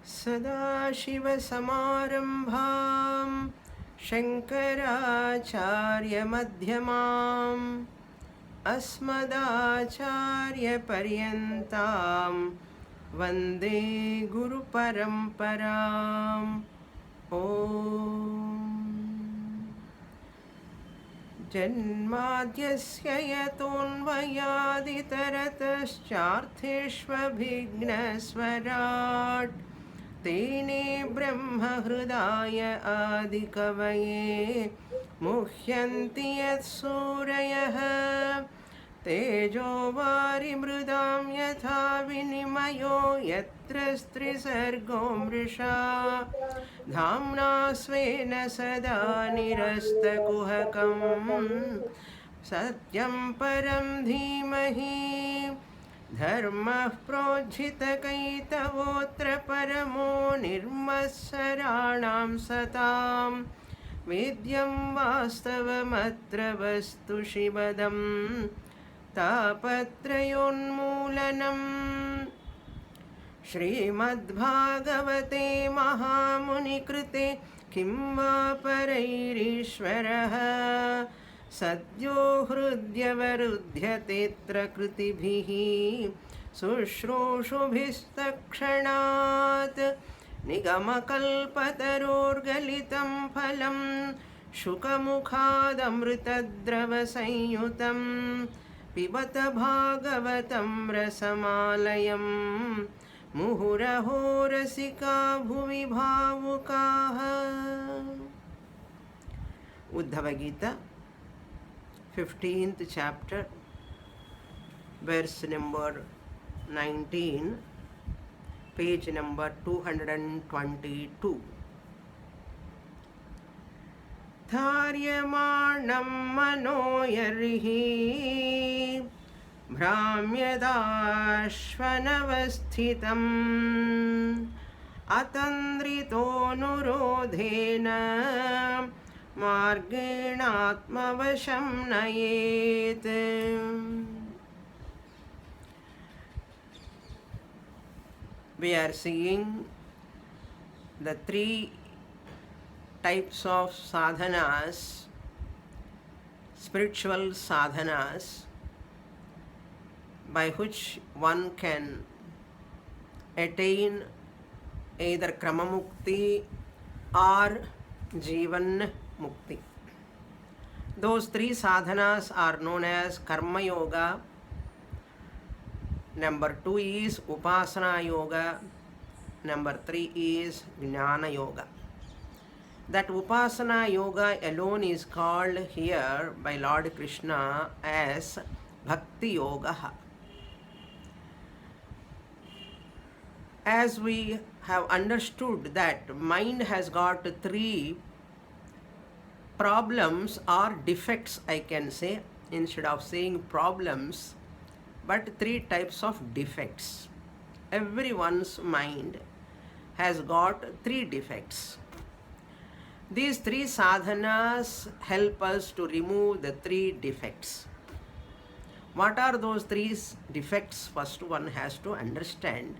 सदाशिवसमारम्भां शङ्कराचार्यमध्यमाम् अस्मदाचार्यपर्यन्तां वन्दे गुरुपरम्पराम् ॐ जन्माद्यस्य यतोऽन्वयादितरतश्चार्थेष्वभिघ्नस्वराट् तेने ब्रह्महृदाय आदिकवये मुह्यन्ति यत्सूरयः तेजो वारिमृदां यथा विनिमयो यत्र स्त्रिसर्गो मृषा धाम्ना स्वेन सदा निरस्तकुहकं सत्यं परं धीमहि धर्मः प्रोज्झितकैतवोऽत्र परमो निर्मत्सराणां सतां वेद्यं वास्तवमत्र वस्तु शिवदं तापत्रयोन्मूलनम् श्रीमद्भागवते महामुनिकृते किं वा परैरीश्वरः सद्यो हृद्यवरुध्यतेऽत्र कृतिभिः शुश्रूषुभिस्तक्षणात् निगमकल्पतरोर्गलितं फलं शुकमुखादमृतद्रवसंयुतं पिबत भागवतं रसमालयम् मुहुरहो रसिका भुवि भावुकाः। Uddhav Gita 15th chapter, verse number 19, page number 222. धार्यमाणं मनोयर्हि भ्राम्यदाश्वनवस्थितम् अतन्द्रितोऽनुरोधेन मार्गेणात्मवशं नयेत्. We are seeing the three types of sadhanas, spiritual sadhanas, by which one can attain either Kramamukti or Jivan Mukti. Those three sadhanas are known as Karma Yoga. Number 2 is Upasana Yoga. Number 3 is Jnana Yoga. That Upasana Yoga alone is called here by Lord Krishna as Bhakti Yoga. As we have understood that mind has got three problems or defects, I can say, instead of saying problems, but three types of defects. Everyone's mind has got three defects. These three sadhanas help us to remove the three defects. What are those three defects? First one has to understand.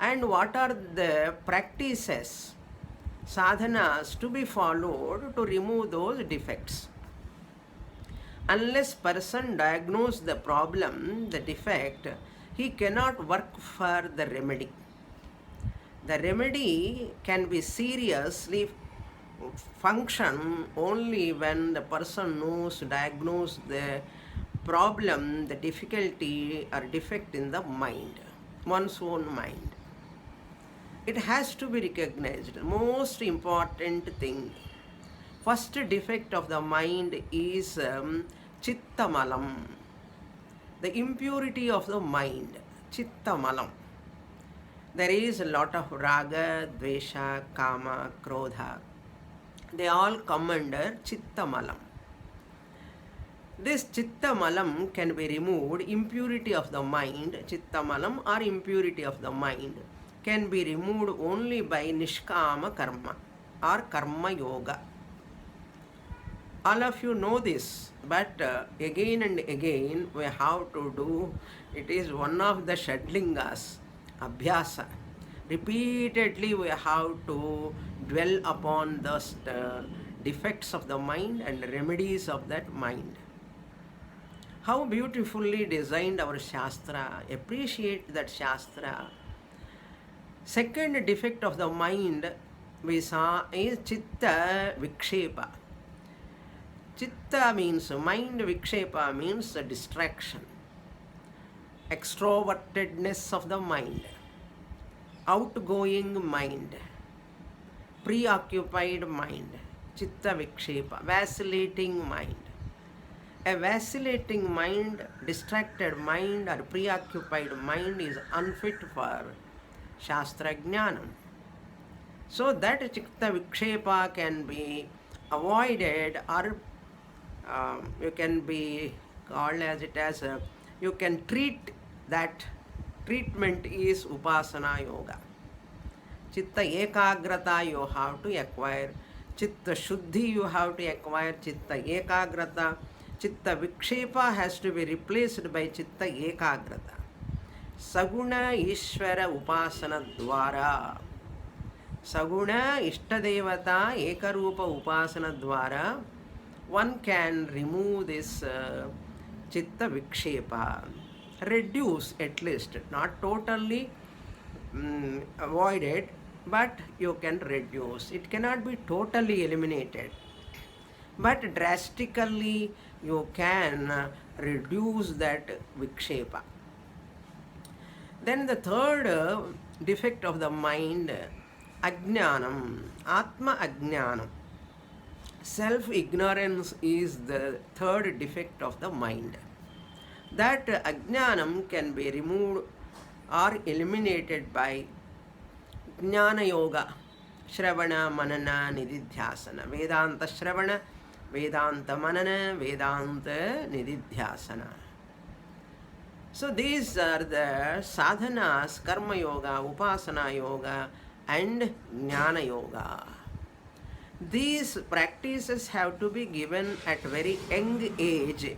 And what are the practices, sadhanas to be followed to remove those defects? Unless person diagnoses the problem, the defect, he cannot work for the remedy. The remedy can be seriously function only when the person knows, diagnose the problem, the difficulty or defect in the mind, one's own mind. It has to be recognized. Most important thing. First defect of the mind is chittamalam. The impurity of the mind. Chittamalam. There is a lot of raga, dvesha, kama, krodha. They all come under chittamalam. This chittamalam can be removed. Impurity of the mind, chittamalam or impurity of the mind, can be removed only by nishkama karma or karma yoga. All of you know this, but again and again we have to do. It is one of the Shadlingas, Abhyasa. Repeatedly we have to dwell upon the defects of the mind and remedies of that mind. How beautifully designed our Shastra. Appreciate that Shastra. Second defect of the mind we saw is Chitta Vikshepa. Chitta means mind, Vikshepa means distraction, extrovertedness of the mind, outgoing mind, preoccupied mind, Chitta Vikshepa, vacillating mind. A vacillating mind, distracted mind, or preoccupied mind is unfit for Shastra Jnanam. So that Chitta Vikshepa can be avoided, or you can be called as it as a, you can treat that. Treatment is Upasana Yoga. Chitta Ekagrata you have to acquire. Chitta Shuddhi you have to acquire. Chitta Ekagrata. Chitta Vikshepa has to be replaced by Chitta Ekagrata. Saguna Ishvara Upasana Dwara. Saguna Ishtadevata Ekarupa Upasana Dwara, one can remove this Chitta Vikshepa. Reduce at least, not totally avoid it, but you can reduce. It cannot be totally eliminated, but drastically you can reduce that Vikshepa. Then the third defect of the mind, Ajnanam, Atma Ajnanam. Self-ignorance is the third defect of the mind. That Ajnanam can be removed or eliminated by Jnana Yoga, Shravana, Manana, Nididhyasana, Vedanta Shravana, Vedanta Manana, Vedanta Nididhyasana. So these are the sadhanas, Karma Yoga, Upasana Yoga and Jnana Yoga. These practices have to be given at very young age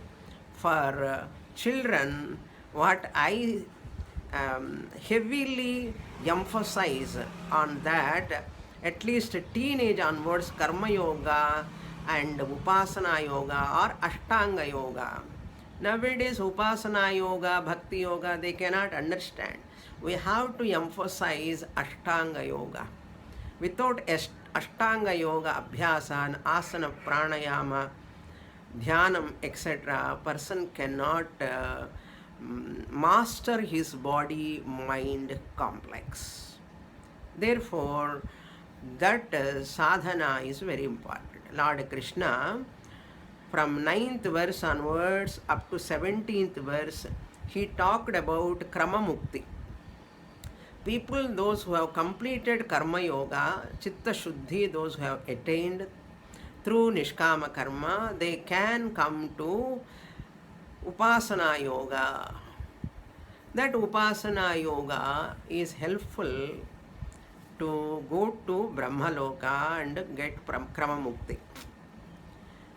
for children. What I heavily emphasize on that, at least teenage onwards, Karma Yoga and Upasana Yoga or Ashtanga Yoga. Nowadays, Upasana Yoga, Bhakti Yoga, they cannot understand. We have to emphasize Ashtanga Yoga. Without Ashtanga Yoga, Abhyasa, Asana, Pranayama, Dhyanam, etc., person cannot master his body-mind complex. Therefore, that sadhana is very important. Lord Krishna, from 9th verse onwards up to 17th verse, he talked about Krama Mukti. People, those who have completed Karma Yoga, Chitta Shuddhi, those who have attained through Nishkama Karma, they can come to Upasana Yoga. That Upasana Yoga is helpful to go to Brahmaloka and get Krama Mukti,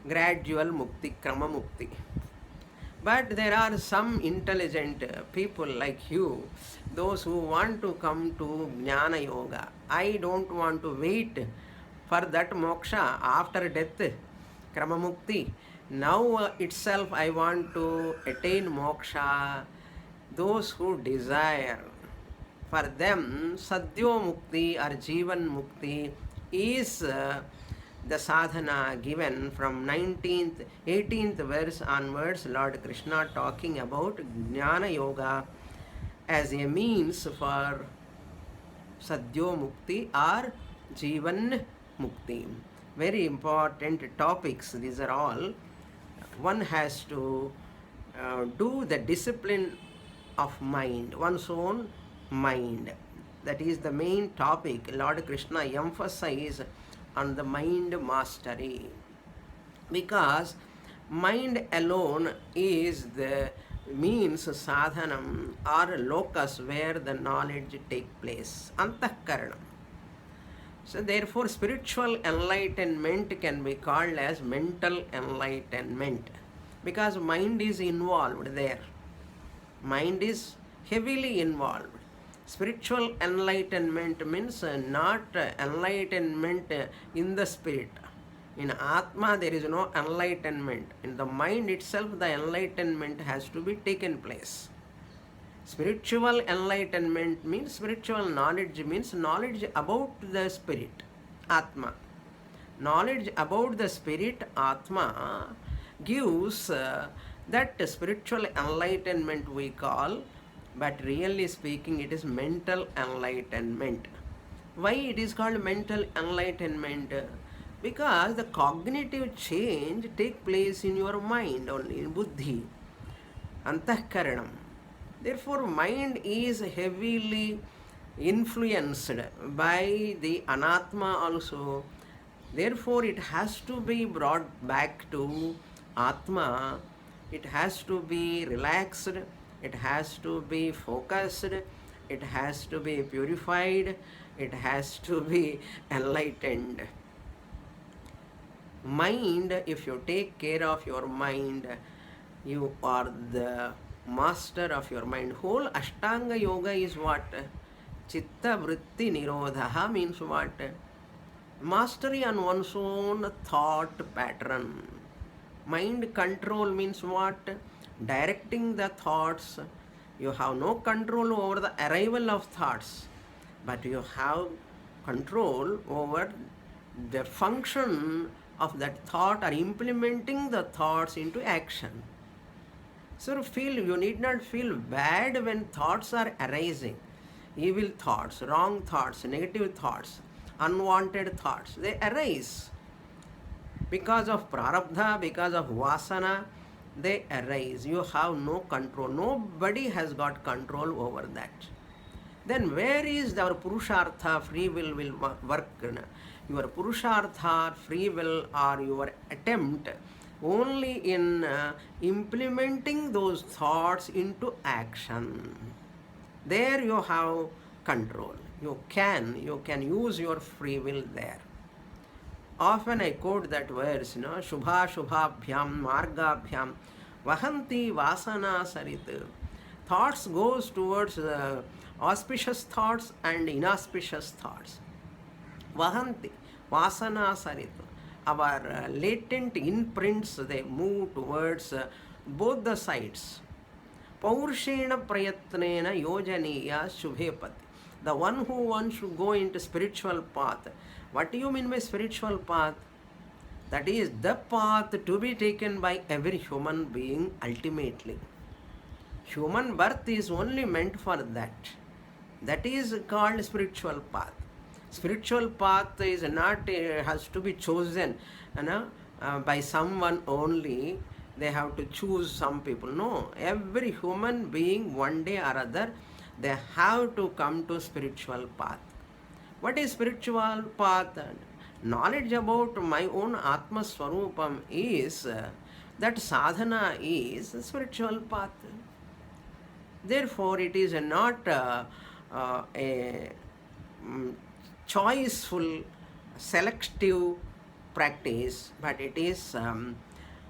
gradual Mukti, Krama Mukti. But there are some intelligent people like you, those who want to come to Jnana Yoga. I don't want to wait for that moksha after death, Krama Mukti. Now itself I want to attain moksha. Those who desire, for them Sadhyo Mukti or Jivan Mukti is the sadhana given from 18th verse onwards. Lord Krishna talking about Jnana Yoga as a means for Sadhyo Mukti or Jivan Mukti. Very important topics, these are all. One has to do the discipline of mind, one's own mind. That is the main topic. Lord Krishna emphasized on the mind mastery, because mind alone is the means sadhanam or locus where the knowledge take place, antahkaranam. So therefore spiritual enlightenment can be called as mental enlightenment, because mind is involved there. Mind is heavily involved. Spiritual enlightenment means not enlightenment in the spirit. In Atma, there is no enlightenment. In the mind itself, the enlightenment has to be taken place. Spiritual enlightenment means spiritual knowledge means knowledge about the spirit, Atma. Knowledge about the spirit, Atma, gives that spiritual enlightenment we call, but really speaking, it is mental enlightenment. Why it is called mental enlightenment? Because the cognitive change take place in your mind only, in buddhi, antahkaranam. Therefore, mind is heavily influenced by the anatma also. Therefore, it has to be brought back to atma. It has to be relaxed. It has to be focused. It has to be purified. It has to be enlightened. Mind, if you take care of your mind, you are the master of your mind. Whole Ashtanga Yoga is what? Chitta Vritti Nirodha means what? Mastery on one's own thought pattern. Mind control means what? Directing the thoughts. You have no control over the arrival of thoughts, but you have control over the function of that thought or implementing the thoughts into action. So you need not feel bad when thoughts are arising. Evil thoughts, wrong thoughts, negative thoughts, unwanted thoughts, they arise. Because of prarabdha, because of vasana, they arise. You have no control. Nobody has got control over that. Then where is our purushartha, free will work? Your purushartha, free will, or your attempt only in implementing those thoughts into action. There you have control. You can use your free will there. Often I quote that verse, Shubha Shubhabhyam Margabhyam Vahanti Vasana Sarit. Thoughts goes towards auspicious thoughts and inauspicious thoughts. Vahanti Vasana Sarit. Our latent imprints, they move towards both the sides. Paurshena prayatnena yojaniya shubhepati. The one who wants to go into spiritual path. What do you mean by spiritual path? That is the path to be taken by every human being ultimately. Human birth is only meant for that. That is called spiritual path. Spiritual path is not has to be chosen by someone only. They have to choose some people. No, every human being one day or other, they have to come to spiritual path. What is spiritual path? Knowledge about my own Atma Swarupam is that sadhana is a spiritual path. Therefore, it is not a choiceful, selective practice, but it is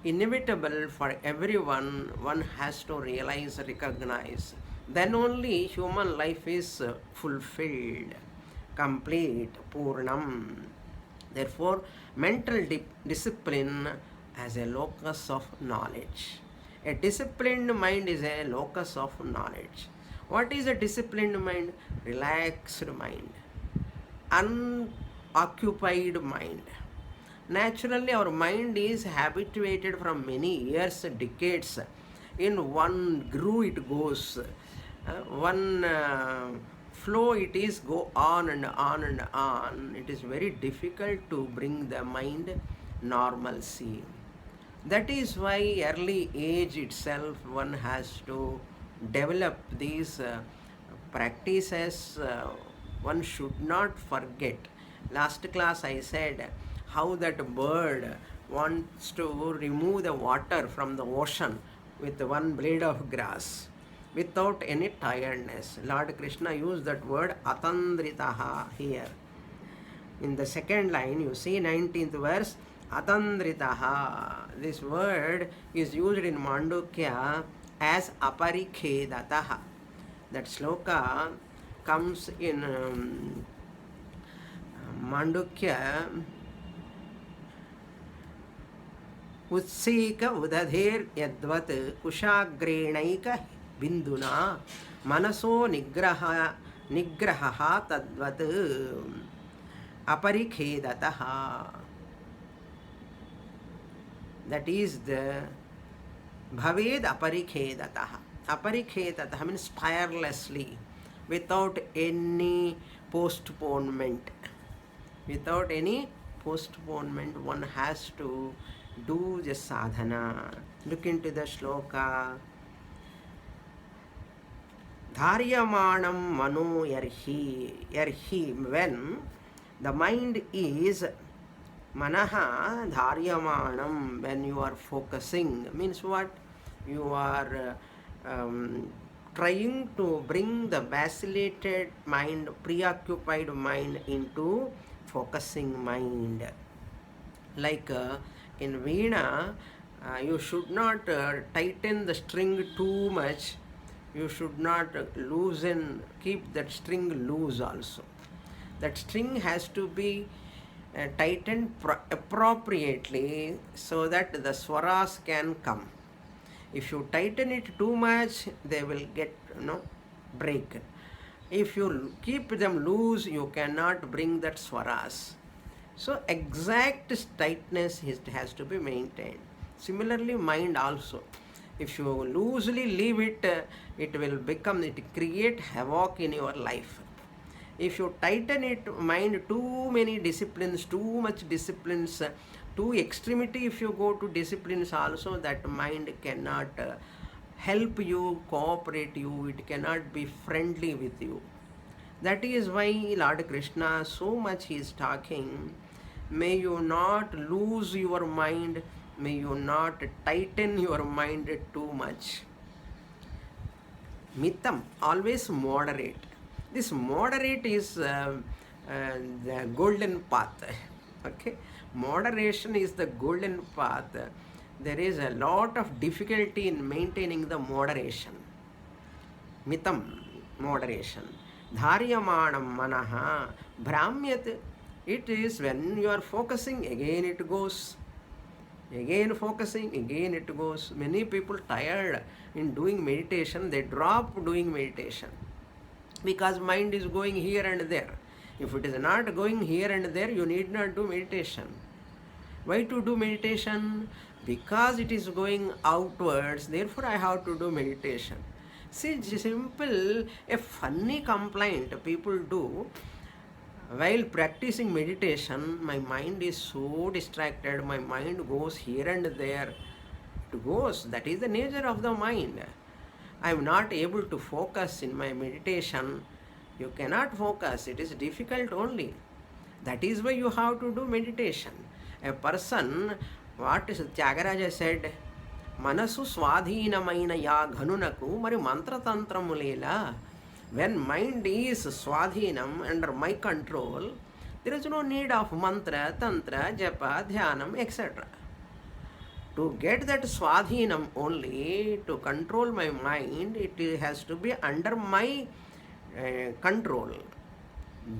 inevitable for everyone. One has to realize, recognize. Then only human life is fulfilled, complete, purnam. Therefore, mental discipline as a locus of knowledge. A disciplined mind is a locus of knowledge. What is a disciplined mind? Relaxed mind, unoccupied mind. Naturally, our mind is habituated from many years, decades. In one groove it goes, one flow it is go on and on and on. It is very difficult to bring the mind normalcy. That is why early age itself one has to develop these practices. One should not forget. Last class I said how that bird wants to remove the water from the ocean with one blade of grass without any tiredness. Lord Krishna used that word atandritaha here. In the second line, you see 19th verse, atandritaha. This word is used in Mandukya as aparikhedataha. That sloka comes in Mandukya, Utsika Udadher Yadvat Kushagrenaika Binduna Manaso Nigraha Tadvat Aparikhedataha. That is the Bhaved Aparikhedataha. Aparikhedataha means tirelessly, without any postponement. Without any postponement, one has to do the sadhana. Look into the shloka. Dharyamanam mano yarhi, when the mind is manaha dharyamanam, when you are focusing, means what? You are trying to bring the vacillated mind, preoccupied mind into focusing mind. Like in Veena, you should not tighten the string too much. You should not keep that string loose also. That string has to be tightened appropriately so that the swaras can come. If you tighten it too much, they will get break. If you keep them loose, you cannot bring that swaras. So exact tightness has to be maintained. Similarly, mind also. If you loosely leave it, it create havoc in your life. If you tighten it, mind, too many disciplines, too much disciplines, to extremity, if you go to disciplines also, that mind cannot help you, cooperate you, it cannot be friendly with you. That is why Lord Krishna so much is talking, may you not lose your mind, may you not tighten your mind too much. Mitam, always moderate. This moderate is the golden path. Okay, moderation is the golden path. There is a lot of difficulty in maintaining the moderation. Mitam, moderation. Dharyamanam manaha bhramyat. It is when you are focusing, again it goes. Again focusing, again it goes. Many people tired in doing meditation, they drop doing meditation because mind is going here and there. If it is not going here and there, you need not do meditation. Why to do meditation? Because it is going outwards, therefore I have to do meditation. See, simple, a funny complaint people do. While practicing meditation, my mind is so distracted, my mind goes here and there. It goes, that is the nature of the mind. I am not able to focus in my meditation. You cannot focus, it is difficult only. That is why you have to do meditation. A person, what Tyagaraja said, Manasu swadhinamaina ya ghanunaku mari mantra tantramulela. When mind is swadhinam, under my control, there is no need of mantra, tantra, japa, dhyanam, etc. To get that swadhinam only, to control my mind, it has to be under my control.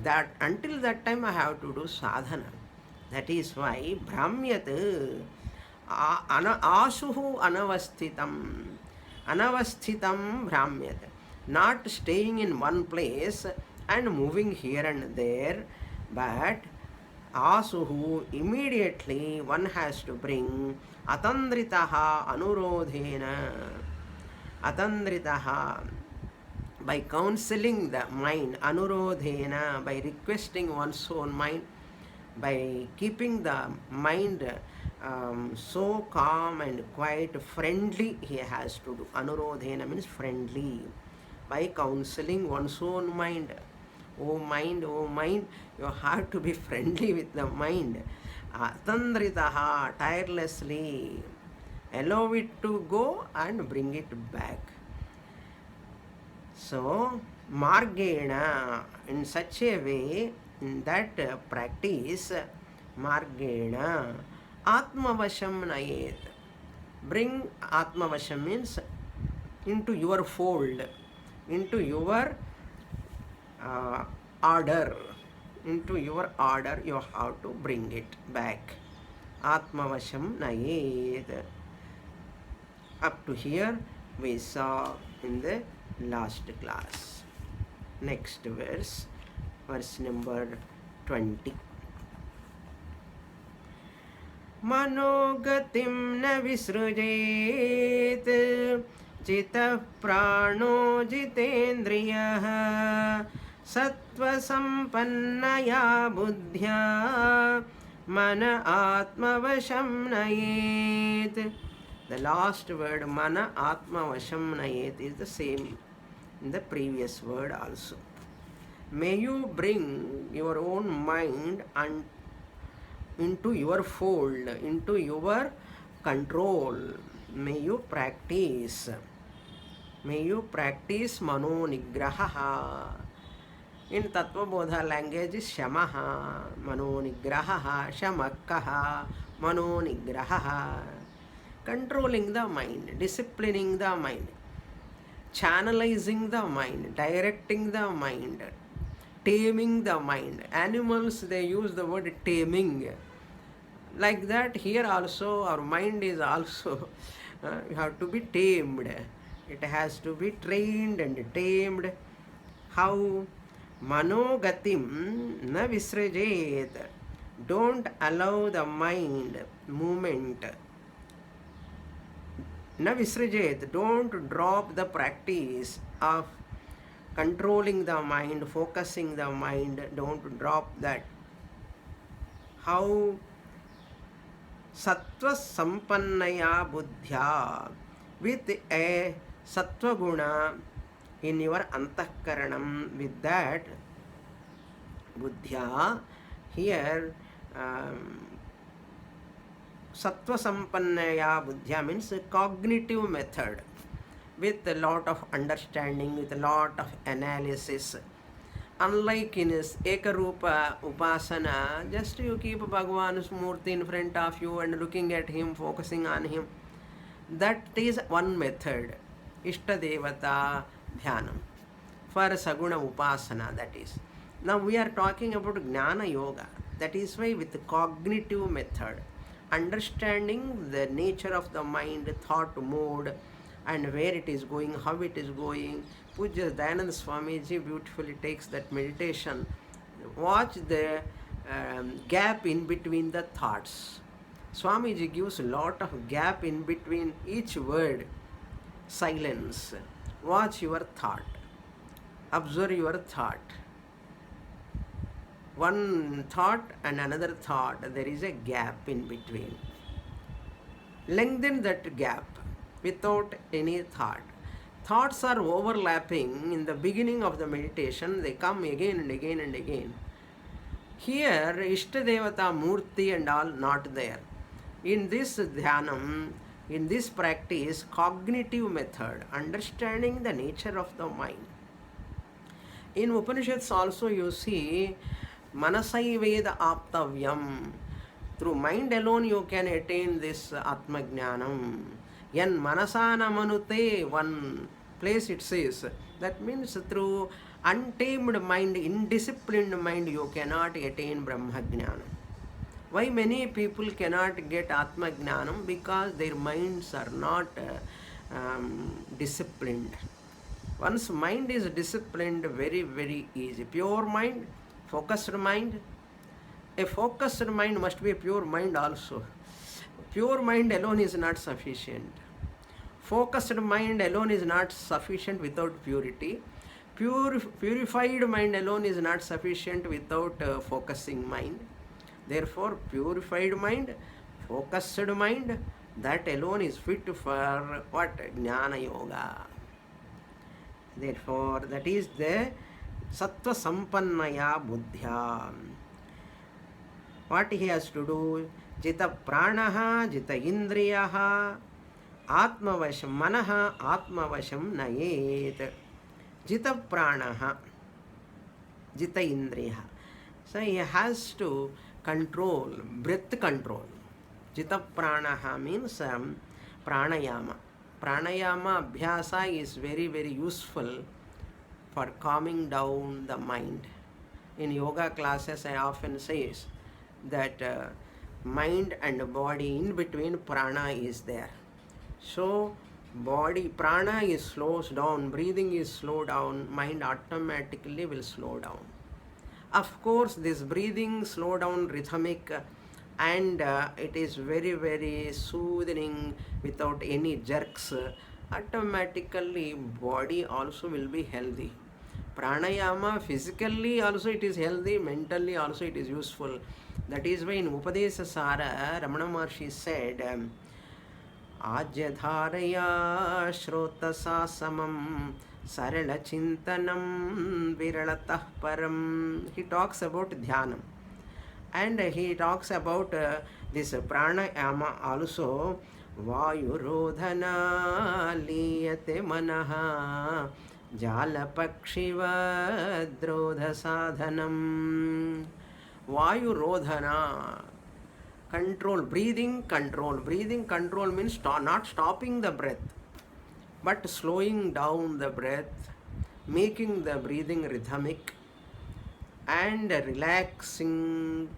That until that time I have to do sadhana. That is why bhramyat asuhu anavasthitam bhramyat. Not staying in one place and moving here and there, but asuhu, immediately one has to bring atandritaha anurodhena. Atandritaha, by counseling the mind, anurodhena, by requesting one's own mind, by keeping the mind so calm and quite friendly, he has to do. Anurodhena means friendly. By counseling one's own mind. Oh mind, you have to be friendly with the mind. Atandritaha, tirelessly. Allow it to go and bring it back. So, margena, in such a way, in that practice, margena, atmavasham nayet. Bring atmavasham means into your fold, into your order, into your order, you have to bring it back. Atmavasham nayed. Up to here we saw in the last class. Next verse, verse number 20. मनोगतिं न विसृजेत् जितः प्राणो जितेन्द्रियः सत्त्वसम्पन्नया बुद्ध्या मन आत्मवशं नयेत्. The last word mana atmavasham nayet is the same in the previous word also. May you bring your own mind and into your fold, into your control. May you practice mano nigraha. In Tattva Bodha language is shamaha, mano nigraha, shamakkaha, mano nigraha. Controlling the mind, disciplining the mind, channelizing the mind, directing the mind, taming the mind. Animals, they use the word taming. Like that, here also our mind is also you have to be tamed. It has to be trained and tamed. How? Manogatim na visrajet. Don't allow the mind movement. Na visrajet. Don't drop the practice of controlling the mind, focusing the mind. Don't drop that. How? Sattva sampannaya buddhya. With a sattva guna in your antakaranam, with that buddhya, here sattva sampannaya buddhya means a cognitive method, with a lot of understanding, with a lot of analysis. Unlike in his Ekarupa Upasana, just you keep Bhagavan's Murti in front of you and looking at him, focusing on him. That is one method, Ishtadevata Dhyanam, for Saguna Upasana, that is. Now we are talking about Jnana Yoga. That is why with the cognitive method, understanding the nature of the mind, thought mode, and where it is going, how it is going. Pujya Dayananda Swamiji beautifully takes that meditation. Watch the gap in between the thoughts. Swamiji gives a lot of gap in between each word. Silence. Watch your thought. Observe your thought. One thought and another thought, there is a gap in between. Lengthen that gap without any thought. Thoughts are overlapping in the beginning of the meditation. They come again and again and again. Here, Ishtadevata Murti and all not there. In this dhyanam, in this practice, cognitive method, understanding the nature of the mind. In Upanishads also you see, Manasai Veda Aptavyam. Through mind alone you can attain this Atma Jnanam. Yan Manasana Manute, one place it says. That means through untamed mind, indisciplined mind, you cannot attain Brahma Jnanam. Why many people cannot get Atma Jnanam? Because their minds are not disciplined. Once mind is disciplined, very, very easy. Pure mind, focused mind. A focused mind must be a pure mind also. Pure mind alone is not sufficient. Focused mind alone is not sufficient without purity. Purified mind alone is not sufficient without focusing mind. Therefore, purified mind, focused mind, that alone is fit for what? Jnana Yoga. Therefore, that is the Sattva Sampannaya Buddhya. What he has to do? Jita Pranaha, Jita Indriyaha, Atmavasham, Manaha, Atmavasham Nayet. Jita Pranaha, Jita Indriyaha. So he has to control, breath control. Jita Pranaha means pranayama. Pranayama abhyasa is very, very useful for calming down the mind. In yoga classes, I often say that mind and body, in between prana is there. So body prana is slows down, breathing is slow down, mind automatically will slow down. Of course, this breathing slow down rhythmic, and it is very very soothing without any jerks. Automatically body also will be healthy. Pranayama physically also it is healthy, mentally also it is useful. That is why in Upadesha Sara, Ramana Maharshi said, Ajyadharaya Shrotasa Samam Sarala Chintanam Viralatah Param. He talks about Dhyanam. And he talks about this pranayama also. Vayurodhana liyate manaha jalapakshiva drodha sadhanam. Vayurodhana, control, breathing control. Breathing control means not stopping the breath, but slowing down the breath, making the breathing rhythmic, and relaxing,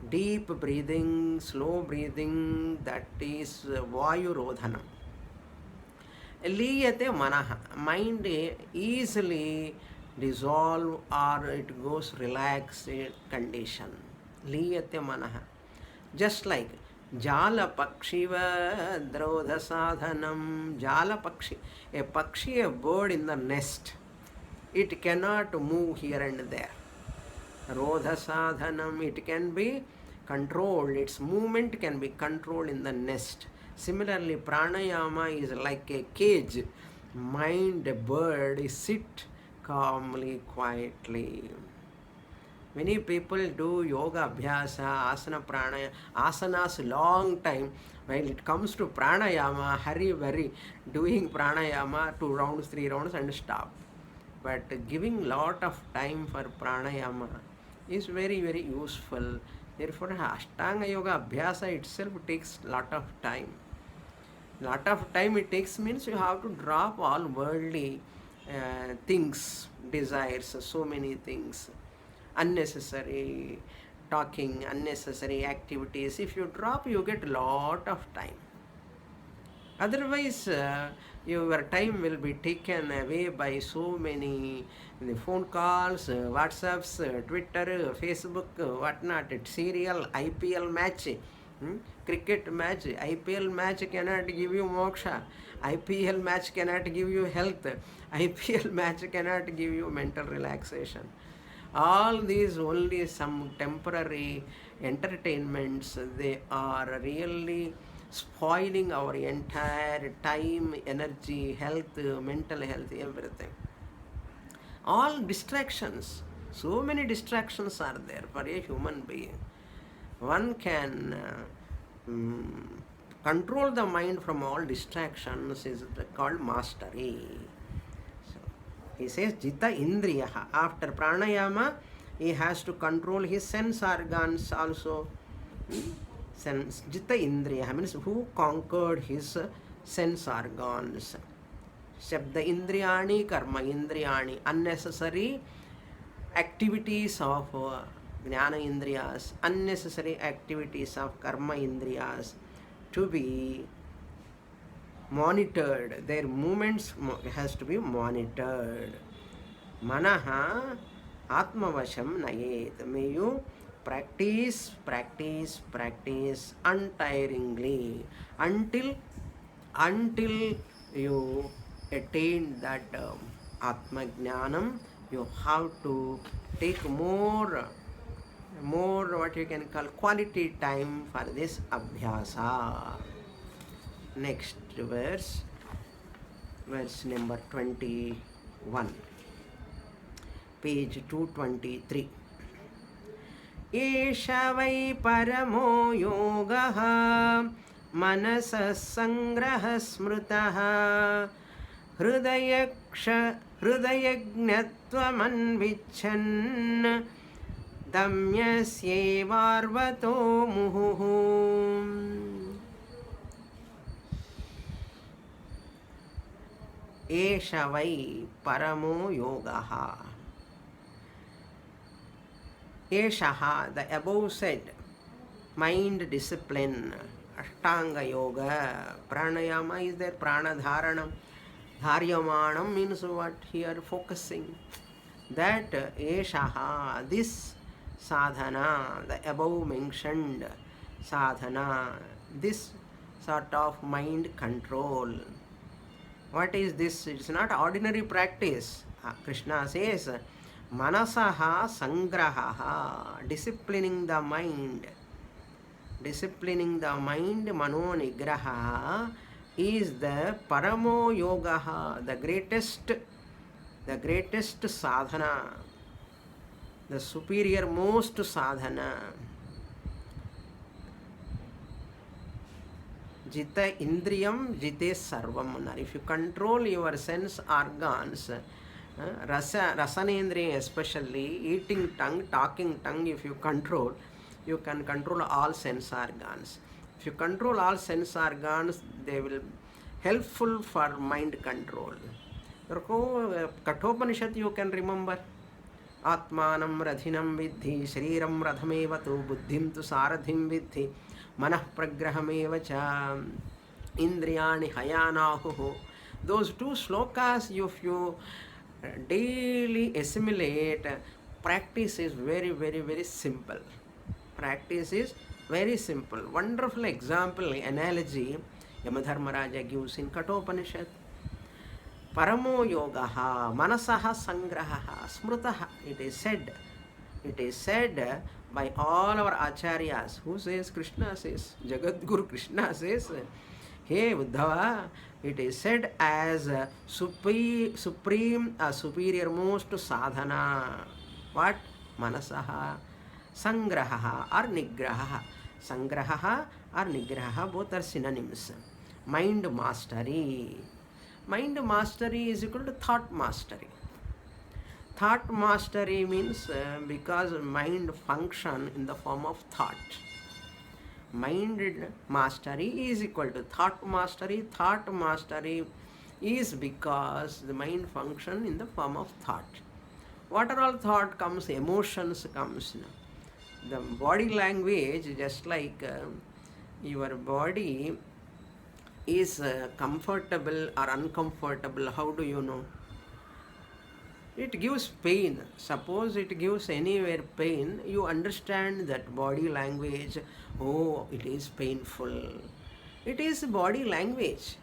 deep breathing, slow breathing, that is Vayurodhana. Liyate manaha, mind easily dissolve or it goes relaxed condition. Liyate manaha. Just like Jala Pakshiva Drodha Sadhanam. Jala Pakshi, a Pakshi, a bird in the nest. It cannot move here and there. Rodha sadhanam, it can be controlled, its movement can be controlled in the nest. Similarly, pranayama is like a cage. Mind, a bird, is sit calmly, quietly. Many people do yoga abhyasa, asana pranayama, asanas long time. While it comes to pranayama, hurry, doing pranayama 2 rounds, 3 rounds and stop. But giving lot of time for pranayama is very very useful. Therefore, Ashtanga Yoga Abhyasa itself takes lot of time. Lot of time it takes means you have to drop all worldly things, desires, so many things, unnecessary talking, unnecessary activities. If you drop, you get lot of time. Otherwise, your time will be taken away by so many phone calls, WhatsApps, Twitter, Facebook, whatnot. Serial, IPL match, cricket match. IPL match cannot give you moksha. IPL match cannot give you health. IPL match cannot give you mental relaxation. All these only some temporary entertainments. They are really spoiling our entire time, energy, health, mental health, everything. All distractions, so many distractions are there for a human being. One can control the mind from all distractions is called mastery. So, he says Jita Indriyaha. After pranayama, he has to control his sense organs also. Sense, Jita Indriya means who conquered his sense organs. Shabda Indriyani, Karma Indriyani, unnecessary activities of Jnana Indriyas, unnecessary activities of Karma Indriyas to be monitored. Their movements has to be monitored. Manaha Atmavasham Nayet. May you practice untiringly until you attain that Atma Jnanam. You have to take more what you can call quality time for this abhyasa. Next verse number 21, page 223. एष वै परमो योगः मनसः संग्रहः स्मृतः हृदयज्ञत्वमन्विच्छन् दम्यस्यैवार्वतो मुहुः. Esha vai paramo yogaha. Eshaha, the above said, mind discipline, Ashtanga yoga, pranayama is there, pranadharanam, dharyamanam means what here focusing. That eshaha, this sadhana, the above mentioned sadhana, this sort of mind control. What is this? It's not ordinary practice. Krishna says, Manasaha sangrahaha, disciplining the mind. Disciplining the mind, mano nigraha, is the paramo yogaha, the greatest sadhana, the superior most sadhana. Jita indriyam, jite sarvam. If you control your sense organs, rasanendriya especially, eating tongue, talking tongue, if you control, you can control all sense organs. If you control all sense organs, they will helpful for mind control. Kathopanishad you can remember. Atmanam radhinam vidhi, shriram radhameva tu, buddhim tu saradhim vidhi, manah pragrahameva cha, indriyani hayanahu. Those two slokas, if you daily assimilate, practice is very, very, very simple. Practice is very simple. Wonderful example, analogy, Yamadharmaraja gives in Kathopanishad. Paramo yogaha, manasaha sangrahaha, smrutaha. It is said by all our acharyas. Who says? Krishna says. Jagadguru Krishna says, hey Uddhava, it is said as supreme, superior most sadhana. What? Manasaha sangrahaha or nigrahaha. Sangrahaha or nigrahaha, both are synonyms. Mind mastery. Mind mastery is equal to thought mastery. Thought mastery means because mind function in the form of thought. Mind mastery is equal to thought mastery. Thought mastery is because the mind function in the form of thought. What are all thought comes? Emotions comes. The body language, just like your body is comfortable or uncomfortable, how do you know? It gives pain. Suppose it gives anywhere pain, you understand that body language, oh, it is painful. It is body language.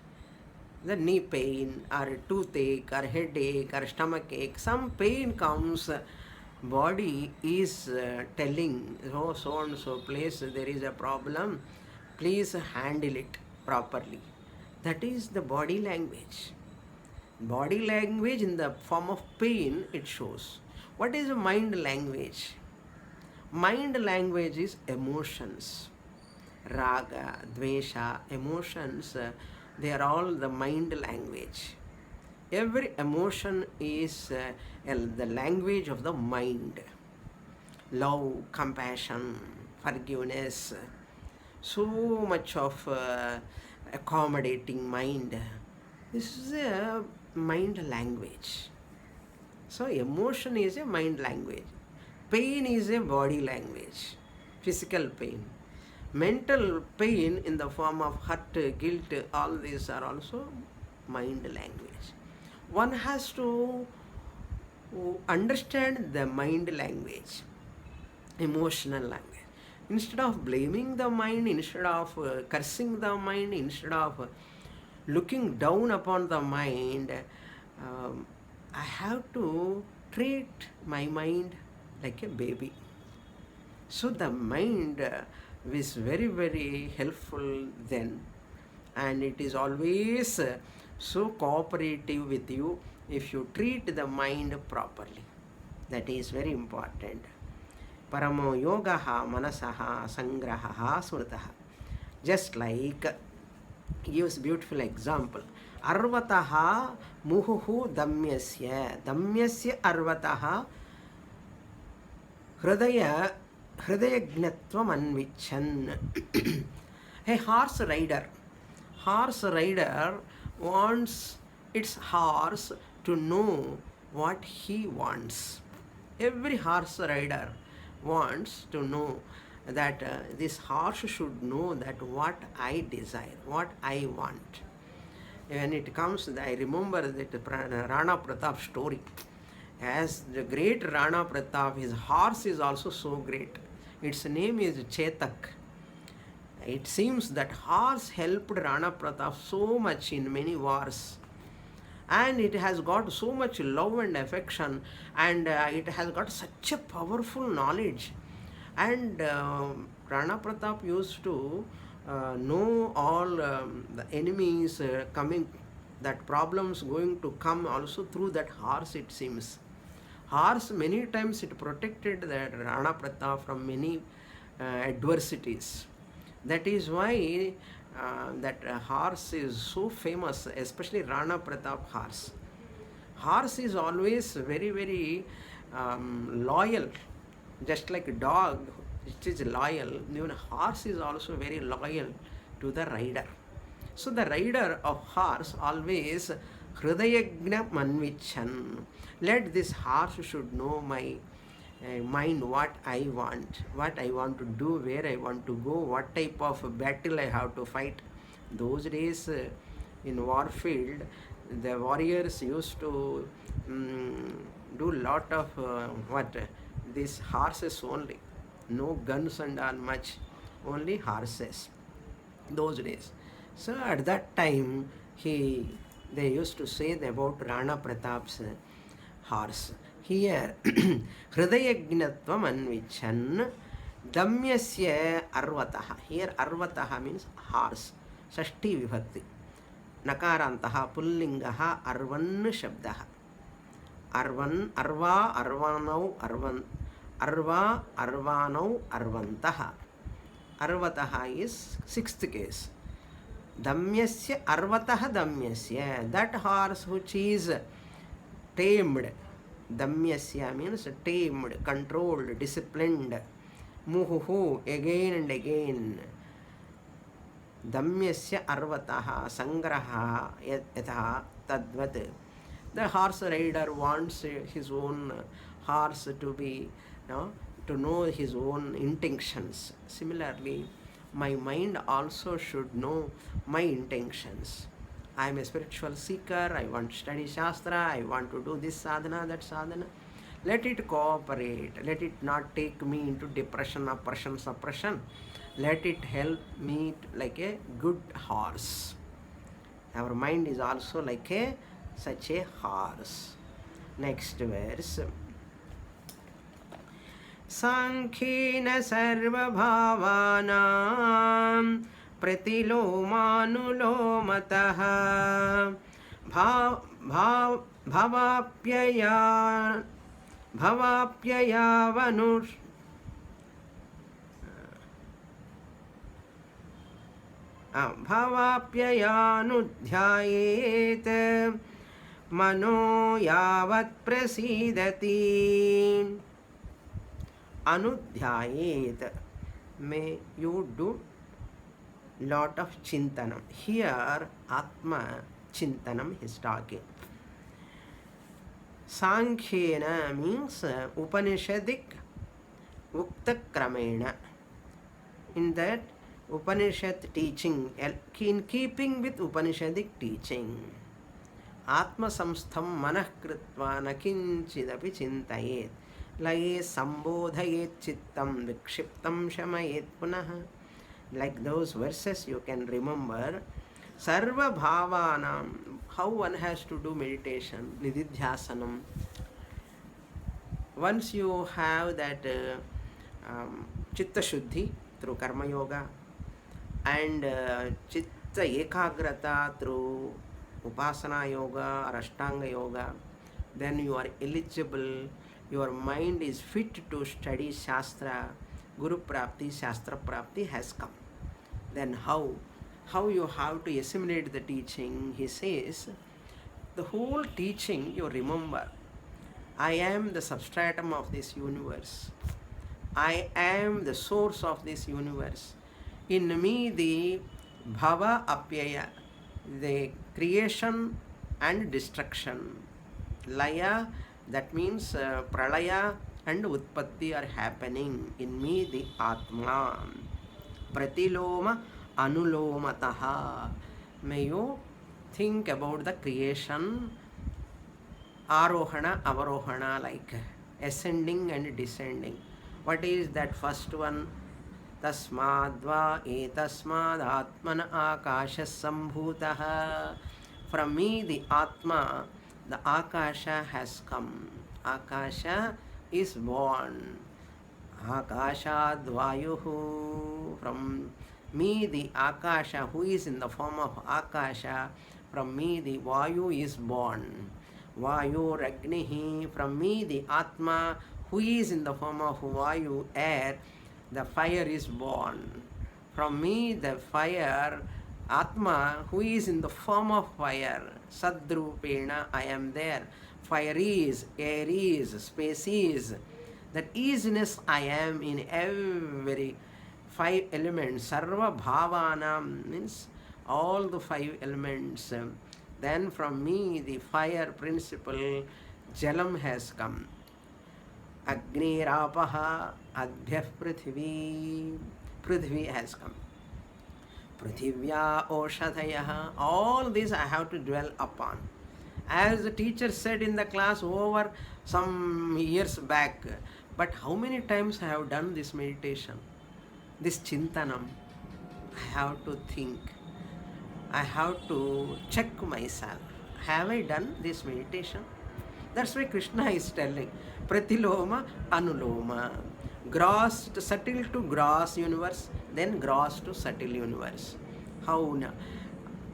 The knee pain or toothache or headache or stomach ache, some pain comes, body is telling, oh, so and so place there is a problem, please handle it properly. That is the body language. Body language in the form of pain, it shows. What is mind language? Mind language is emotions. Raga, dvesha, emotions, they are all the mind language. Every emotion is the language of the mind. Love, compassion, forgiveness, so much of accommodating mind. This is a mind language. So emotion is a mind language. Pain is a body language, physical pain. Mental pain in the form of hurt, guilt, all these are also mind language. One has to understand the mind language, emotional language. Instead of blaming the mind, instead of cursing the mind, instead of looking down upon the mind, I have to treat my mind like a baby. So the mind is very, very helpful then, and it is always so cooperative with you if you treat the mind properly. That is very important. Paramo yogaha manasaha sangrahaha smritaha. Just like, gives beautiful example. Arvataha muhuhu damyasya. Damyasya arvataha hridaya gnatvam anvichan. A horse rider wants its horse to know what he wants. Every horse rider wants to know that this horse should know that what I desire, what I want. When it comes, I remember that Rana Pratap story. As the great Rana Pratap, his horse is also so great. Its name is Chetak. It seems that horse helped Rana Pratap so much in many wars, and it has got so much love and affection, and it has got such a powerful knowledge. And Rana Pratap used to know all the enemies coming, that problems going to come also through that horse, it seems. Horse many times it protected the Rana Pratap from many adversities. That is why that horse is so famous, especially Rana Pratap horse. Horse is always very, very loyal, just like a dog, which is loyal. Even horse is also very loyal to the rider. So the rider of horse always Hridayagna Manvichan. Let this horse should know my mind, what I want to do, where I want to go, what type of battle I have to fight. Those days in war field, the warriors used to do lot of these horses only. No guns and all much, only horses those days. So at that time, they used to say about Rana Pratap's horse. Here, Hridayagnatvam Anvichan Damyasya Arvataha. Here, Arvataha means horse. Shashti Vibhakti. Nakarantaha Pullingaha Arvan Shabdaha. Arvan, Arva, Arvanau, Arvan. Arva, Arvanau, Arvantaha. Arvataha is sixth case. Damyasya Arvataha Damyasya. That horse which is tamed. Damyasya means tamed, controlled, disciplined. Muhuhu, again and again. Damyasya Arvataha Sangraha Yatha Tadvat. The horse rider wants his own horse to be, to know his own intentions. Similarly, my mind also should know my intentions. I am a spiritual seeker, I want to study Shastra, I want to do this sadhana, that sadhana. Let it cooperate. Let it not take me into depression, oppression, suppression. Let it help me like a good horse. Our mind is also like such a horse. Next verse. Sankhena sarva bhavanam प्रतिलोमानुलोमतः भवाप्ययानुध्यायेत् मनो यावत् प्रसीदति. Anudhyayet, may you do lot of chintanam. Here Atma Chintanam is talking. Sankhyena means Upanishadic Ukta Kramena. In that Upanishad teaching, in keeping with Upanishadic teaching, Atma Samstham Manah Kritva Nakinchidapi Chintayet. Laye Sambodhayet Chittam Vikshiptam Shamayet Punaha. Like those verses you can remember. Sarva Bhavanam, how one has to do meditation, Nididhyasanam. Once you have that Chitta Shuddhi through Karma Yoga and Chitta Ekagrata through Upasana Yoga or Ashtanga Yoga, then you are eligible, your mind is fit to study Shastra, Guru Prapti, Shastra Prapti has come. Then how you have to assimilate the teaching? He says, the whole teaching you remember. I am the substratum of this universe. I am the source of this universe. In me the Bhava Apyaya, the creation and destruction. Laya, that means pralaya and utpatti are happening in me, the Atma. Pratiloma anulomataha. May you think about the creation, arohana, avarohana, like ascending and descending. What is that first one? Tasmadva etasmad atmana akasha sambhutaha. From me, the Atma, the Akasha has come. Akasha is born. Akashad Vayuhu. From me, the Akasha, who is in the form of Akasha, from me, the Vayu is born. Vayu Ragnihi. From me, the Atma, who is in the form of Vayu, air, the fire is born. From me, the fire, Atma, who is in the form of fire, Sadrupena, I am there. Fire is, air is, space is. That isness I am in every 5 elements. Sarva Bhavanam means all the 5 elements. Then from me, the fire principle, Jalam has come. Agni Rapaha Adhyah Prithvi. Prithvi has come. Prithivya Oshadhayaha. All this I have to dwell upon. As the teacher said in the class over some years back, but how many times I have done this meditation, this chintanam? I have to think. I have to check myself. Have I done this meditation? That's why Krishna is telling, Pratiloma Anuloma. Gross to subtle to gross universe, then gross to subtle universe. How na?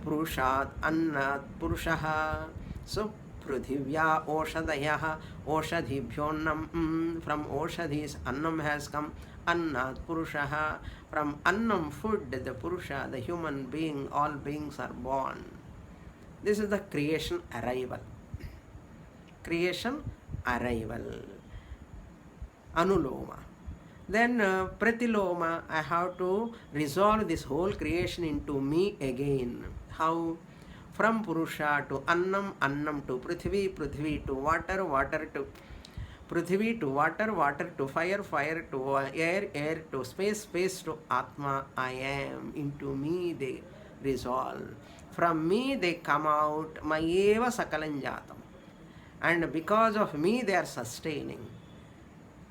Purushat Annat Purushaha. So Prithivya Oshadayaha Oshadhibhyonnam. From Oshadhis Annam has come. Annat Purushaha. From Annam food, the Purusha, the human being, all beings are born. This is the creation arrival. Creation arrival. Anuloma. Then Pratiloma, I have to resolve this whole creation into me again. How? From Purusha to Annam, Annam to Prithvi, Prithvi to water, water to Prithvi to water, water to fire, fire to air, air to space, space to Atma. I am. Into me they resolve. From me they come out. Mayeva Sakalanjatam. And because of me they are sustaining.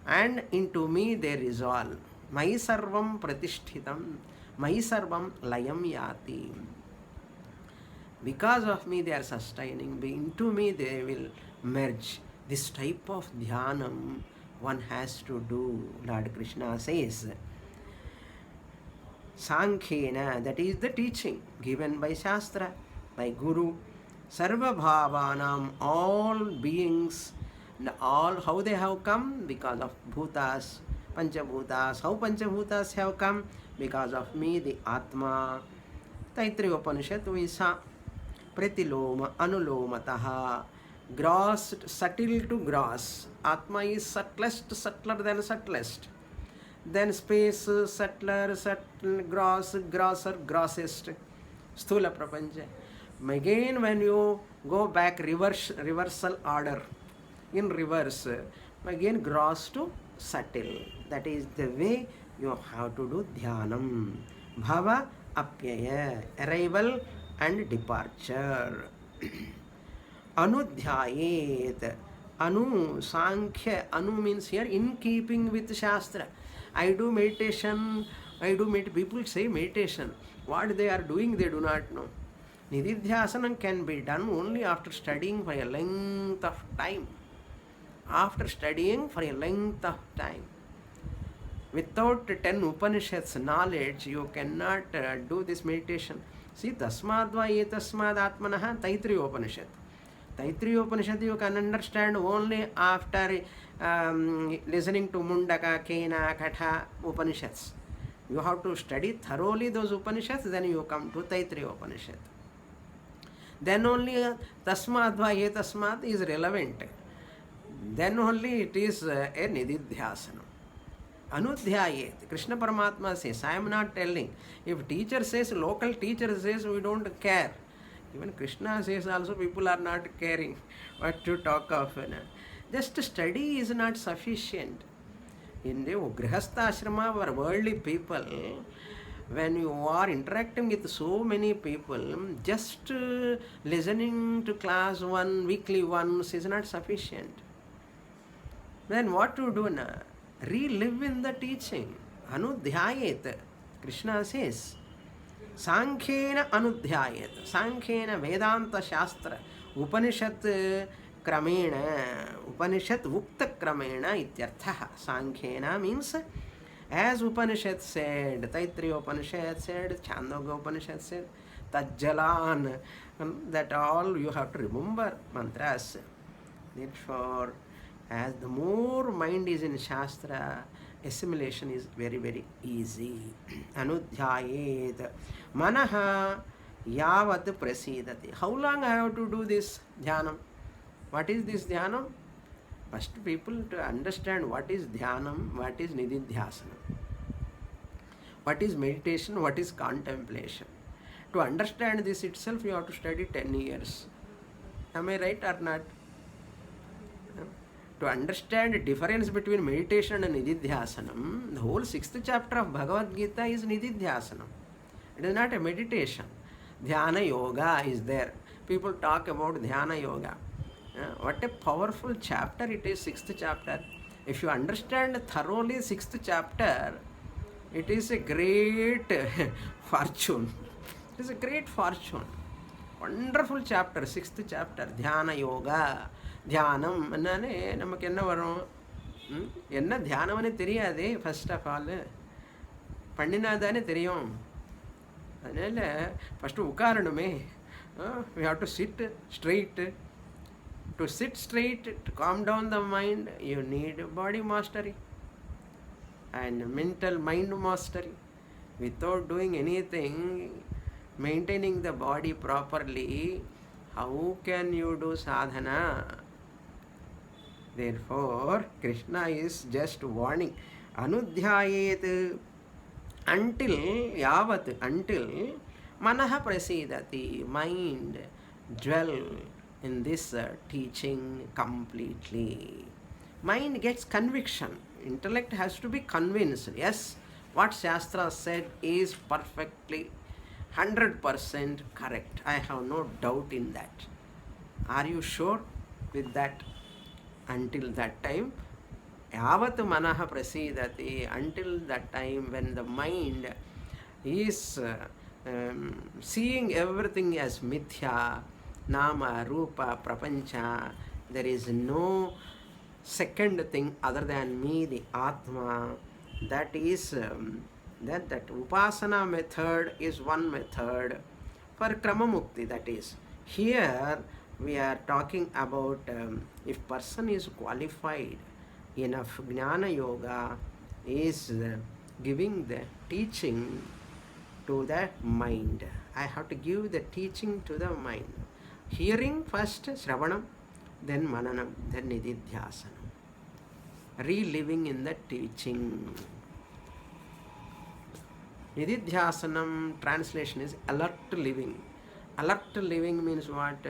And into me they resolve. Mai sarvam pratishthitam, mai sarvam layam yati. Because of me they are sustaining, into me they will merge. This type of dhyanam one has to do. Lord Krishna says, Sankhena, that is the teaching given by Shastra, by Guru. Sarva bhavanam, all beings, all how they have come? Because of bhutas, panchabhutas. How panchabhutas have come? Because of me, the Atma. Taittiriya Upanishad we saw Pratiloma Anulomataha. Gross, subtle to gross. Atma is subtlest, subtler than subtlest. Then space, subtler, subtle, gross, grosser, grossest. Sthula prapancha. Again, when you go back, reversal order. In reverse, again gross to subtle. That is the way you have to do dhyanam. Bhava apyaya, arrival and departure. Anudhyayet. Anu, Sankhya. Anu means here in keeping with Shastra. I do meditation. People say meditation. What they are doing, they do not know. Nididhyasanam can be done only after studying for a length of time. After studying for a length of time. Without 10 Upanishads knowledge, you cannot do this meditation. See, Tasmadva etasmad atmanaha, Taittiriya Upanishad. Taittiriya Upanishad you can understand only after listening to Mundaka, Kena, Katha Upanishads. You have to study thoroughly those Upanishads, then you come to Taittiriya Upanishad. Then only Tasmadva etasmad is relevant. Then only it is a nididhyasana. Anudhyayet. Krishna Paramatma says, I am not telling. If teacher says, local teacher says, we don't care. Even Krishna says also people are not caring what to talk of. Just study is not sufficient. In the Grihastha Ashrama or worldly people, when you are interacting with so many people, just listening to class one, weekly once is not sufficient. Then what to do now? Relive in the teaching. Anudhyayet. Krishna says, Sankhena anudhyayet. Sankhena Vedanta Shastra. Upanishad Kramena. Upanishad Vukta Kramena ityartha. Sankhena means, as Upanishad said, Taittiriya Upanishad said, Chandogya Upanishad said, Tajjalan, that all you have to remember mantras. Therefore, as the more mind is in Shastra, assimilation is very, very easy. Anudhyayet. Manaha yavat prasidati. How long I have to do this dhyanam? What is this dhyanam? First, people to understand what is dhyanam, what is nididhyasana, what is meditation, what is contemplation. To understand this itself, you have to study 10 years. Am I right or not? To understand the difference between meditation and nididhyasanam, the whole 6th chapter of Bhagavad Gita is nididhyasanam. It is not a meditation. Dhyana yoga is there. People talk about dhyana yoga. What a powerful chapter it is, 6th chapter. If you understand thoroughly 6th chapter, it is a great fortune. It is a great fortune. Wonderful chapter, 6th chapter, Dhyana Yoga. தியானம் என்னன்னு நமக்கு என்ன வரும்? என்ன தியானம்னு தெரியாதே. First of all பண்ணினா தானே தெரியும். அதனால் first உட்காரணுமே. we have to sit straight. To sit straight, to calm down the mind, you need body mastery and mental mind mastery. Without doing anything, maintaining the body properly, how can you do sadhana? Therefore, Krishna is just warning. Anudhyayet, until yavat, until manaha prasidati, mind dwell in this teaching completely. Mind gets conviction. Intellect has to be convinced. Yes, what Shastra said is perfectly 100% correct. I have no doubt in that. Are you sure with that? Until that time, yavat manaha prasidati, until that time when the mind is seeing everything as mithya, nama, rupa, prapancha, there is no second thing other than me, the Atma. That is that upasana method is one method for krama mukti. That is, here we are talking about if person is qualified enough, jnana yoga is giving the teaching to the mind. I have to give the teaching to the mind. Hearing first, Shravanam, then Mananam, then Nididhyasanam. Reliving in the teaching. Nididhyasanam translation is alert living. Alert living means what?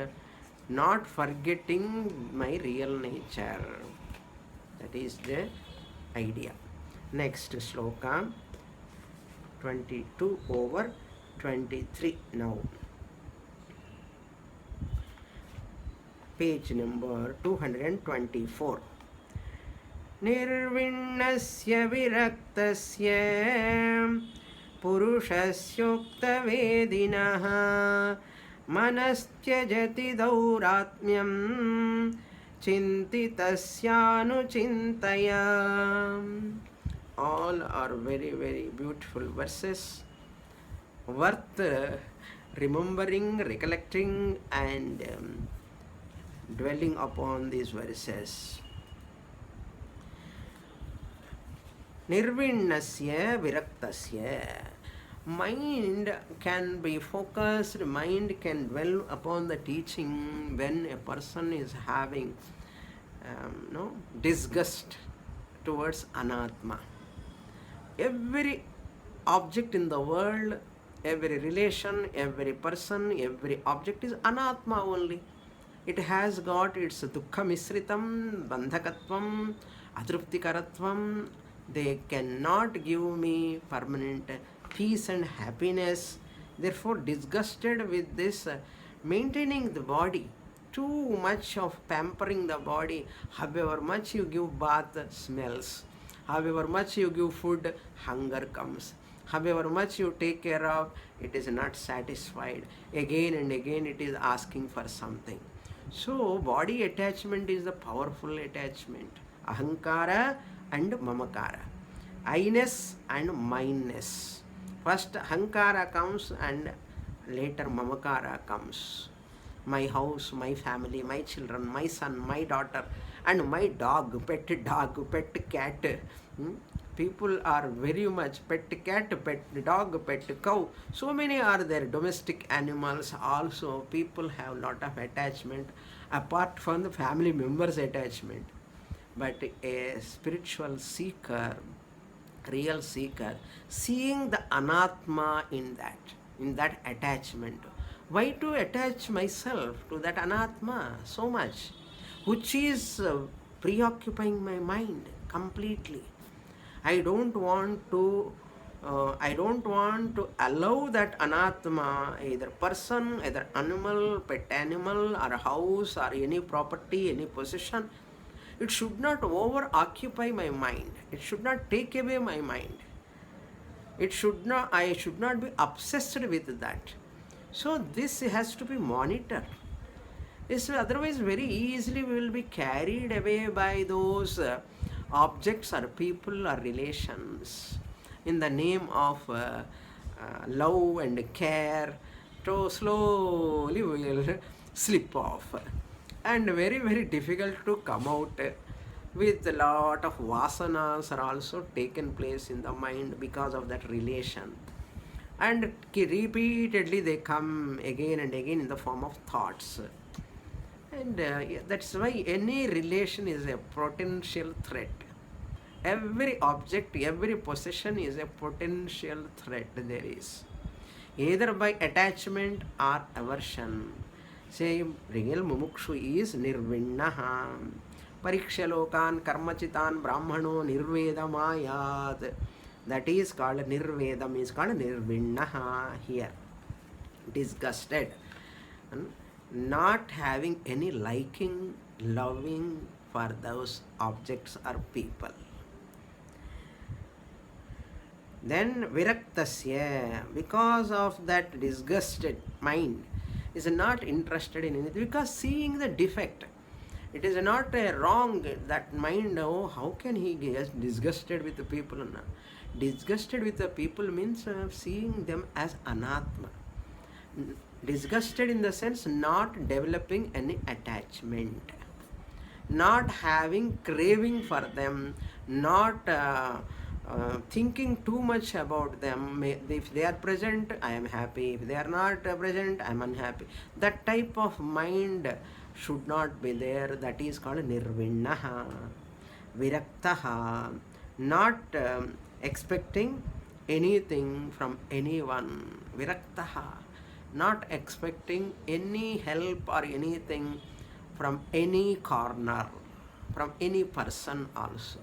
Not forgetting my real nature. That is the idea. Next sloka, 22 over 23 now. Page number 224. Nirvinnasya viraktasya purushasya vedinaha manastyajati dauratmyam chintitasyanuchintaya. All are very, very beautiful verses, worth remembering, recollecting, and dwelling upon these verses. Nirvinnasya viraktasya. Mind can be focused, mind can dwell upon the teaching when a person is having disgust towards anatma. Every object in the world, Every relation, every person, every object is anatma only. It has got its dukkha misritam, bandhakatvam, atruptikaratvam. They cannot give me permanent peace and happiness. Therefore, disgusted with this maintaining the body, too much of pampering the body, however much you give bath, smells. However much you give food, hunger comes. However much you take care of, it is not satisfied. Again and again it is asking for something. So body attachment is the powerful attachment. Ahankara and mamakara. I-ness and mineness. First ahankara comes and later mamakara comes. My house, my family, my children, my son, my daughter, and my dog, pet cat. People are very much pet cat, pet dog, pet cow. So many are there. Domestic animals also. People have lot of attachment apart from the family members' attachment. But a spiritual seeker, real seeker, seeing the anatma in that attachment. Why to attach myself to that anatma so much, which is preoccupying my mind completely? I don't want to allow that anatma, either person, either animal, pet animal, or house, or any property, any possession. It should not over occupy my mind. It should not take away my mind. I should not be obsessed with that. So this has to be monitored. Otherwise very easily we will be carried away by those objects or people or relations in the name of love and care. So slowly we will slip off, and very, very difficult to come out with a lot of vasanas are also taken place in the mind because of that relation, and repeatedly they come again and again in the form of thoughts. And that's why any relation is a potential threat. Every object, every possession is a potential threat there is, either by attachment or aversion. Say, real mumukshu is nirvinnaha. Parikshalokan karmachitan brahmano nirvedamayat. That is called nirvedam, is called nirvinnaha here. Disgusted. Not having any liking, loving for those objects or people. Then viraktasya, because of that disgusted mind, is not interested in anything, because seeing the defect. It is not a wrong, that mind, oh, how can he get disgusted with the people? No. Disgusted with the people means seeing them as anatma. Disgusted in the sense not developing any attachment, not having craving for them, not thinking too much about them. If they are present, I am happy. If they are not present, I am unhappy. That type of mind should not be there. That is called nirvinnaha. Viraktaha. Not expecting anything from anyone. Viraktaha. Not expecting any help or anything from any corner, from any person also.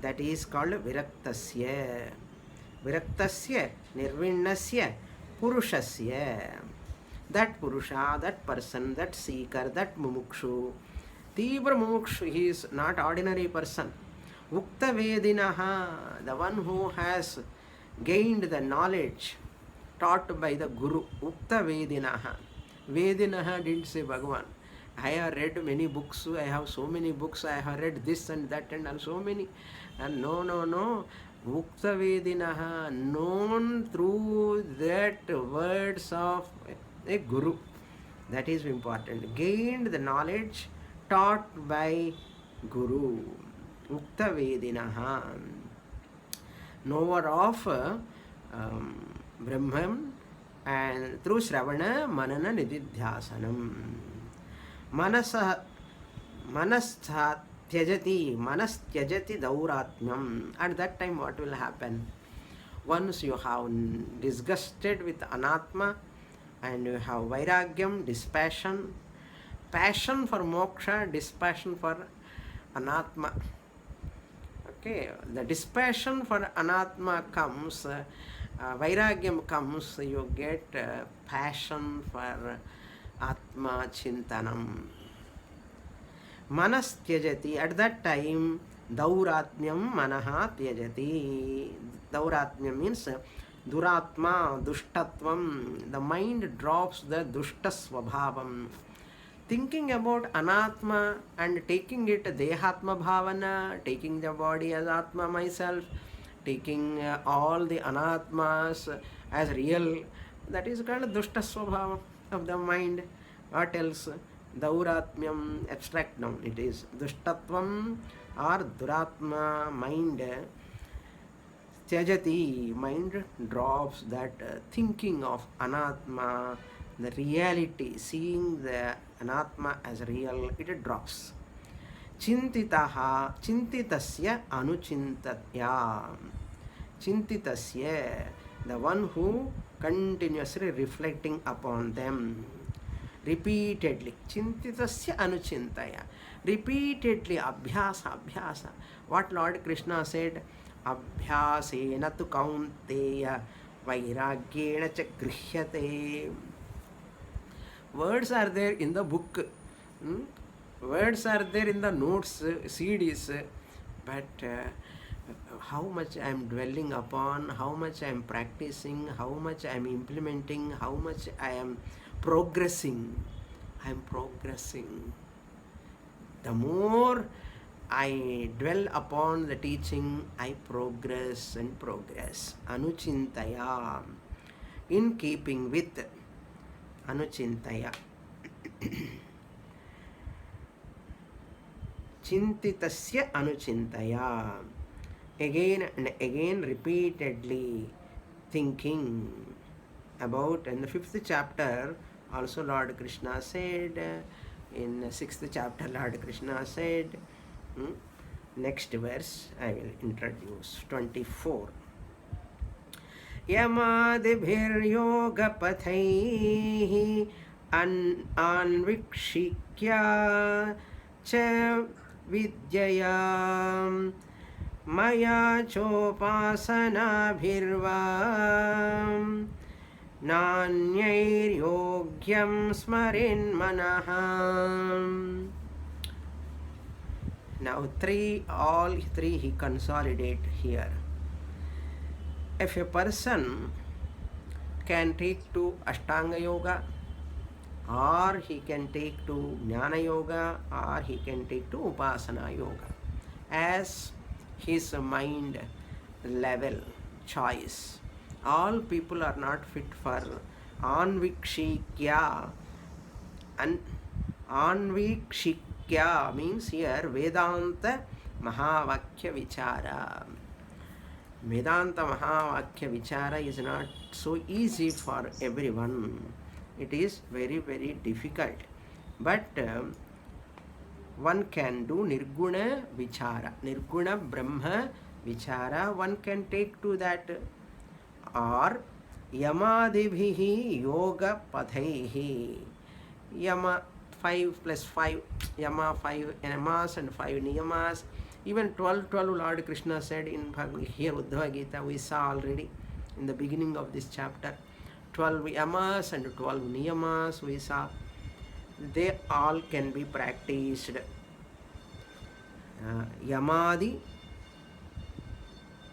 That is called viraktasya. Viraktasya, nirvinnasya, purushasya. That purusha, that person, that seeker, that mumukshu. Tibra mumukshu, he is not ordinary person. Ukta vedinaha, the one who has gained the knowledge taught by the Guru. Ukta vedinaha. Vedinaha didn't say Bhagavan. I have read many books, I have so many books, I have read this and that and so many. And no. Ukta vedinaha, known through that words of a Guru. That is important. Gained the knowledge taught by Guru. Ukta vedinaha. Knower of Brahman, and through Shravana, Manana, Nididhyasanam. Manastha tyajati dauratmyam. At that time what will happen? Once you have disgusted with Anatma and you have Vairagyam, dispassion, passion for moksha, dispassion for Anatma. Okay, the dispassion for Anatma comes, Vairagyam comes, you get passion for Atma Chintanam. Manas tyajati, at that time, Dauratmyam manaha tyajati. Dauratmyam means Duratma, Dushtatvam. The mind drops the Dushta Swabhavam. Thinking about Anatma and taking it Dehatma Bhavana, taking the body as Atma myself, taking all the Anatmas as real, that is called Dushta Swabhava of the mind. What else? Dauratmyam, abstract noun, it is Dushtatvam or Duratma, mind. Tyajati, mind drops that thinking of Anatma, the reality, seeing the Anatma as real, it drops. Chintitaha, chintitasya anuchintatya. Chintitasya, the one who continuously reflecting upon them. Repeatedly. Chintitasya anuchintaya. Repeatedly, abhyasa. What Lord Krishna said? Abhyasena tu kaunteya vairagyena cha grihyate. Words are there in the book. Words are there in the notes, CDs. But how much I am dwelling upon, how much I am practicing, how much I am implementing, how much I am progressing. I am progressing. The more I dwell upon the teaching, I progress and progress. Anuchintaya, in keeping with Anuchintaya. Chintitasya anuchintaya. Again and again, repeatedly thinking about. In the 5th chapter, also Lord Krishna said, in the 6th chapter, Lord Krishna said, next verse I will introduce, 24. Yamadibhiryogapataihi anvikshikya cha vidyayam maya chopasanabhirvam nanyaiyogyam smarin manaham. Now all three he consolidate here. If a person can take to Ashtanga Yoga, or he can take to Jnana Yoga, or he can take to Upasana Yoga, as his mind level choice. All people are not fit for Anvikshikya. And Anvikshikya means here Vedanta Mahavakya Vichara. Vedanta Mahavakya Vichara is not so easy for everyone. It is very, very difficult. But one can do Nirguna Vichara. Nirguna Brahma Vichara, one can take to that. Or Yamadibhihi Yoga Padhaihi. Yama 5 plus 5, Yama 5 Yamas and 5 Niyamas. Even 12 Lord Krishna said in here Uddhava Gita, we saw already in the beginning of this chapter. 12 Yamas and 12 Niyamas we saw. They all can be practiced.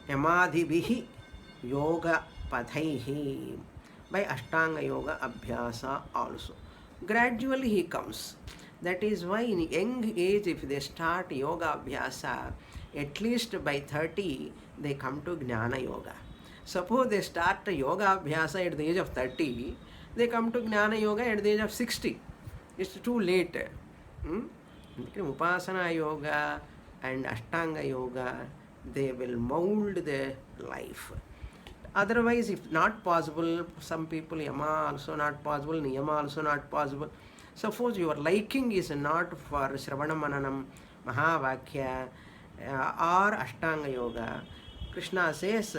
Yamadibhihi Yoga Padhaihi, by Ashtanga Yoga Abhyasa also. Gradually he comes. That is why in young age, if they start Yoga Abhyasa, at least by 30, they come to Jnana Yoga. Suppose they start Yoga Abhyasa at the age of 30, they come to Jnana Yoga at the age of 60. It's too late. Upasana Yoga and Ashtanga Yoga, they will mold their life. Otherwise, if not possible, some people Yama also not possible, Niyama also not possible. Suppose your liking is not for Shravana Mananam, Mahavakya or Ashtanga Yoga. Krishna says,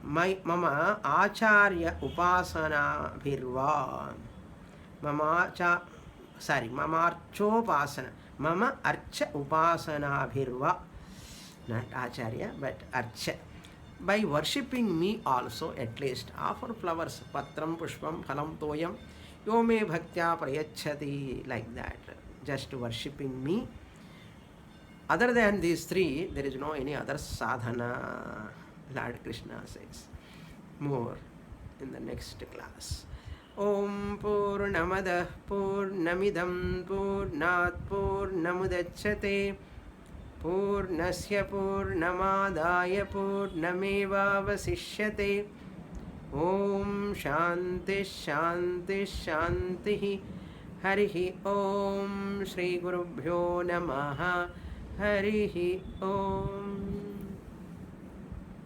मम आचार्य उपासनाभिर्वा ममार्चोपासना मम urge उपासनाभिर्वा, not acharya but archa, by worshipping me also, at least offer flowers, patram pushpam phalam toyam yo me bhaktya prayachati, like that, just worshipping me. Other than these three, there is no any other sadhana, Lord Krishna says. More in the next class. Om Purnamadah Purnamidam Purnat Purnamudachyate Purnasya Purnamadaya Purnamevavasishyate. Om Shanti Shanti Shanti. Harihi Om. Shri Gurubhyo Namaha. Harihi Om.